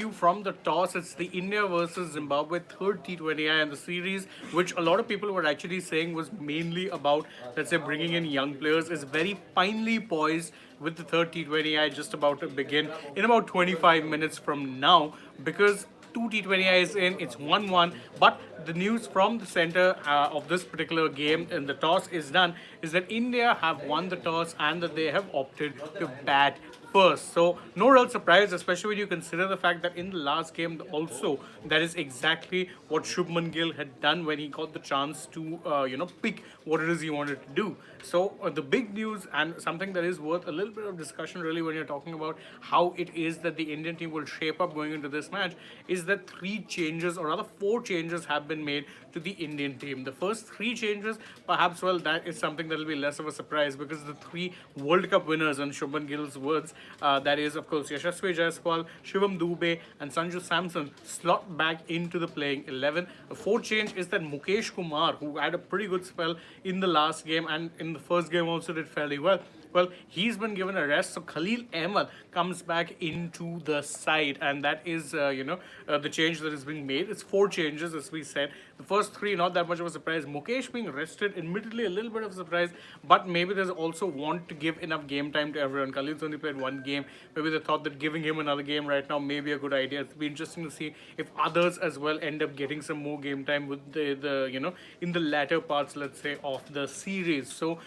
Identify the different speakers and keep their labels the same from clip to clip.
Speaker 1: you from the toss. It's the India versus Zimbabwe third T20I in the series, which a lot of people were actually saying was mainly about, let's say, bringing in young players, is very finely poised with the third T20I just about to begin in about 25 minutes from now, because two T20Is in, it's 1-1. But the news from the center of this particular game, and the toss is done, is that India have won the toss and that they have opted to bat first. So no real surprise, especially when you consider the fact that in the last game also, that is exactly what Shubman Gill had done when he got the chance to pick what it is he wanted to do. So the big news, and something that is worth a little bit of discussion really when you're talking about how it is that the Indian team will shape up going into this match, is that three changes, or rather four changes, have been made to the Indian team. The first three changes, perhaps, well, that is something that will be less of a surprise, because the three World Cup winners, in Shubman Gill's words, that is, of course, Yashasvi Jaiswal, Shivam Dube, and Sanju Samson, slot back into the playing 11. The fourth change is that Mukesh Kumar, who had a pretty good spell in the last game and in the first game also did fairly well. Well, he's been given a rest, so Khalil Ahmed comes back into the side, and that is, the change that is being made. It's four changes, as we said. The first three, not that much of a surprise. Mukesh being rested, admittedly a little bit of a surprise, but maybe there's also want to give enough game time to everyone. Khalil's only played one game. Maybe they thought that giving him another game right now may be a good idea. It'll be interesting to see if others as well end up getting some more game time with the in the latter parts, let's say, of the series. So,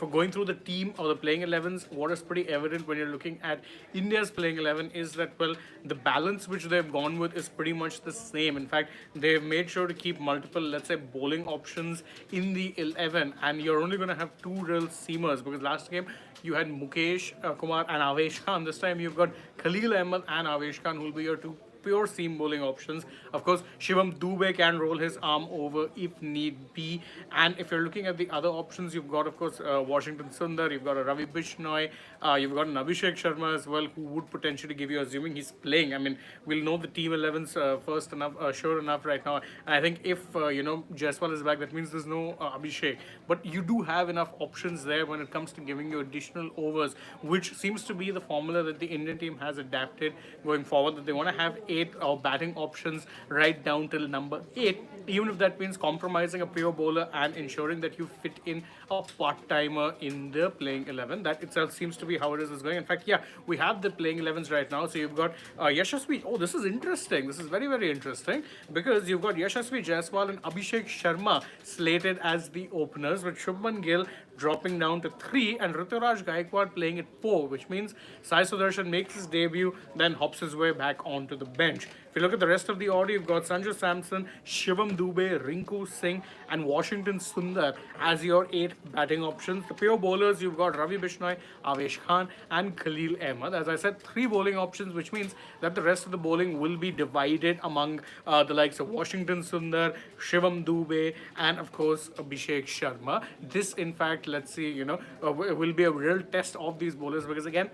Speaker 1: for going through the team or the playing 11s, what is pretty evident when you're looking at India's playing 11 is that, well, the balance which they've gone with is pretty much the same. In fact, they've made sure to keep multiple, let's say, bowling options in the 11, and you're only going to have two real seamers, because last game you had Mukesh Kumar and Avesh Khan. This time you've got Khalil Ahmed and Avesh Khan, who will be your two pure seam bowling options. Of course, Shivam Dube can roll his arm over if need be. And if you're looking at the other options, you've got, of course, Washington Sundar, you've got a Ravi Bishnoi, you've got an Abhishek Sharma as well, who would potentially give you, assuming he's playing. I mean, we'll know the team 11s first enough, sure enough right now. And I think if, Jaiswal is back, that means there's no Abhishek. But you do have enough options there when it comes to giving you additional overs, which seems to be the formula that the Indian team has adapted going forward, that they want to have 8 or batting options right down till number 8, even if that means compromising a pure bowler and ensuring that you fit in a part-timer in the playing 11. That itself seems to be how it is going. In fact, yeah, we have the playing 11s right now. So you've got Yashasvi. Oh, this is interesting. This is very, very interesting, because you've got Yashasvi Jaiswal and Abhishek Sharma slated as the openers, with Shubman Gill dropping down to 3 and Rituraj Gaikwad playing at 4, which means Sai Sudarshan makes his debut, then hops his way back onto the bench. If you look at the rest of the order, you've got Sanju Samson, Shivam Dube, Rinku Singh, and Washington Sundar as your 8 batting options. The pure bowlers, you've got Ravi Bishnoi, Avesh Khan, and Khalil Ahmed. As I said, 3 bowling options, which means that the rest of the bowling will be divided among the likes of Washington Sundar, Shivam Dube, and of course Abhishek Sharma. This, in fact, let's see, will be a real test of these bowlers, because again,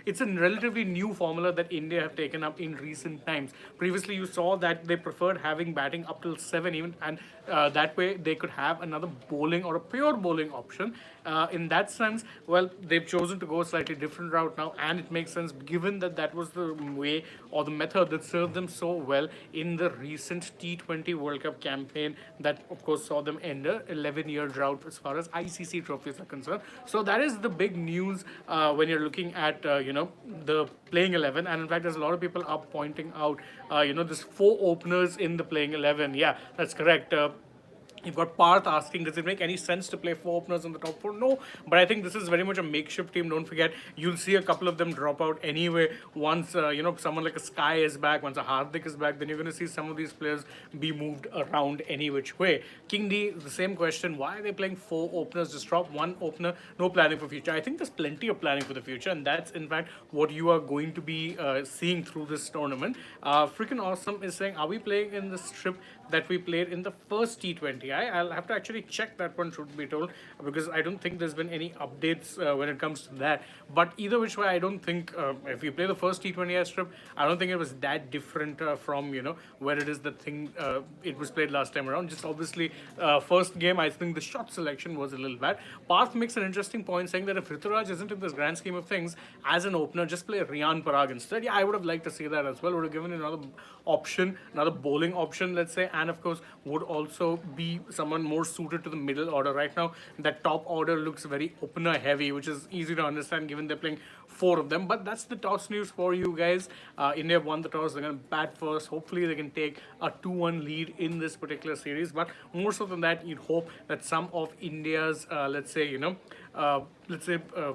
Speaker 1: it's a relatively new formula that India have taken up in recent times. Previously, you saw that they preferred having batting up till 7 even, and that way they could have another bowling or a pure bowling option. In that sense, well, they've chosen to go a slightly different route now, and it makes sense given that that was the way or the method that served them so well in the recent T20 World Cup campaign that, of course, saw them end a 11-year drought as far as ICC trophies are concerned. So that is the big news when you're looking at the playing 11. And in fact, there's a lot of people are pointing out there's 4 openers in the playing 11. Yeah, that's correct. You've got Parth asking, does it make any sense to play 4 openers on the top 4? No, but I think this is very much a makeshift team. Don't forget, you'll see a couple of them drop out anyway. Once, someone like a Sky is back, once a Hardik is back, then you're going to see some of these players be moved around any which way. King D, the same question. Why are they playing 4 openers? Just drop 1 opener, no planning for future. I think there's plenty of planning for the future, and that's, in fact, what you are going to be seeing through this tournament. Freaking Awesome is saying, are we playing in the strip that we played in the first T20? T20I. I'll have to actually check that one, truth be told, because I don't think there's been any updates when it comes to that. But either which way, I don't think if you play the first T20I strip, I don't think it was that different from where it is the thing it was played last time around. Just obviously, first game, I think the shot selection was a little bad. Parth makes an interesting point saying that if Rituraj isn't in this grand scheme of things as an opener, just play Riyan Parag instead. Yeah, I would have liked to see that as well. Would have given another option, another bowling option, let's say, and of course would also be someone more suited to the middle order. Right now, that top order looks very opener heavy, which is easy to understand given they're playing four of them. But that's the toss news for you guys. India won the toss. They're going to bat first. Hopefully, they can take a 2-1 lead in this particular series. But more so than that, you'd hope that some of India's,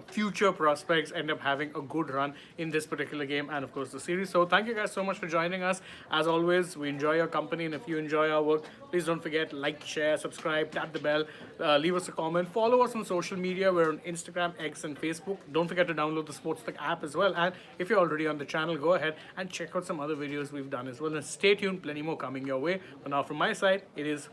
Speaker 1: future prospects end up having a good run in this particular game and of course the series. So thank you guys so much for joining us. As always, we enjoy your company, and if you enjoy our work, please don't forget, like, share, subscribe, tap the bell, leave us a comment, follow us on social media. We're on Instagram, X, and Facebook. Don't forget to download the AajTak app as well, and if you're already on the channel, go ahead and check out some other videos we've done as well, and stay tuned, plenty more coming your way. But now from my side, it is